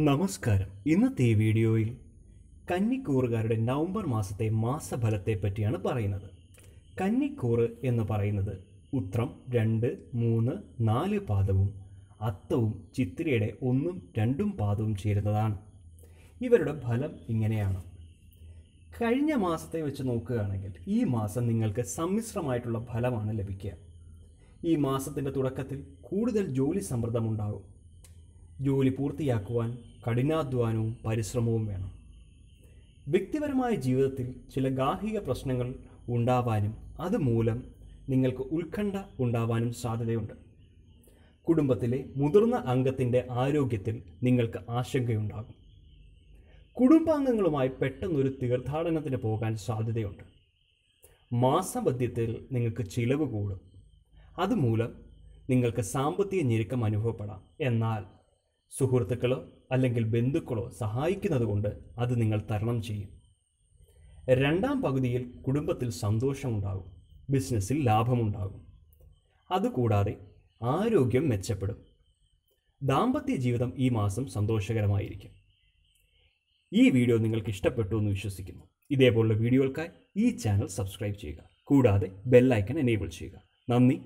നമസ്കാരം. ഇന്നത്തെ ഈ വീഡിയോയിൽ കന്നിക്കൂറുകാരുടെ നവംബർ മാസത്തെ മാസഫലത്തെ പറ്റിയാണ് പറയുന്നത്. കന്നിക്കൂറ് എന്ന് പറയുന്നത് ഉത്രം 2, 3, 4 പാദവും അത്തവും ചിത്തിരയുടെ 1, 2 പാദവും ചേരുന്നതാണ്. ഇവരുടെ ഫലം ഇങ്ങനെയാണ്. കഴിഞ്ഞ മാസത്തെ വെച്ച് നോക്കുകയാണെങ്കിൽ ഈ മാസം നിങ്ങൾക്ക് സമ്മിശ്രമായിട്ടുള്ള ഫലമാണ് ലഭിക്കുക. ഈ മാസത്തിൻ്റെ തുടക്കത്തിൽ കൂടുതൽ ജോലി സമ്മർദ്ദമുണ്ടാകും. ജോലി പൂർത്തിയാക്കുവാൻ കഠിനാധ്വാനവും പരിശ്രമവും വേണം. വ്യക്തിപരമായ ജീവിതത്തിൽ ചില ഗാർഹിക പ്രശ്നങ്ങൾ ഉണ്ടാവാനും അതുമൂലം നിങ്ങൾക്ക് ഉത്കണ്ഠ ഉണ്ടാവാനും സാധ്യതയുണ്ട്. കുടുംബത്തിലെ മുതിർന്ന അംഗത്തിൻ്റെ ആരോഗ്യത്തിൽ നിങ്ങൾക്ക് ആശങ്കയുണ്ടാകും. കുടുംബാംഗങ്ങളുമായി പെട്ടെന്നൊരു തീർത്ഥാടനത്തിന് പോകാൻ സാധ്യതയുണ്ട്. മാസമധ്യത്തിൽ നിങ്ങൾക്ക് ചിലവ് കൂടും. അതുമൂലം നിങ്ങൾക്ക് സാമ്പത്തിക ഞെരുക്കം അനുഭവപ്പെടാം. എന്നാൽ സുഹൃത്തുക്കളോ അല്ലെങ്കിൽ ബന്ധുക്കളോ സഹായിക്കുന്നത് കൊണ്ട് അത് നിങ്ങൾ തരണം ചെയ്യും. രണ്ടാം പകുതിയിൽ കുടുംബത്തിൽ സന്തോഷമുണ്ടാകും. ബിസിനസ്സിൽ ലാഭമുണ്ടാകും. അതുകൂടാതെ ആരോഗ്യം മെച്ചപ്പെടും. ദാമ്പത്യ ജീവിതം ഈ മാസം സന്തോഷകരമായിരിക്കും. ഈ വീഡിയോ നിങ്ങൾക്ക് ഇഷ്ടപ്പെട്ടു എന്ന് വിശ്വസിക്കുന്നു. ഇതേപോലുള്ള വീഡിയോകൾക്കായി ഈ ചാനൽ സബ്സ്ക്രൈബ് ചെയ്യുക. കൂടാതെ ബെൽ ഐക്കൺ എനേബിൾ ചെയ്യുക. നന്ദി.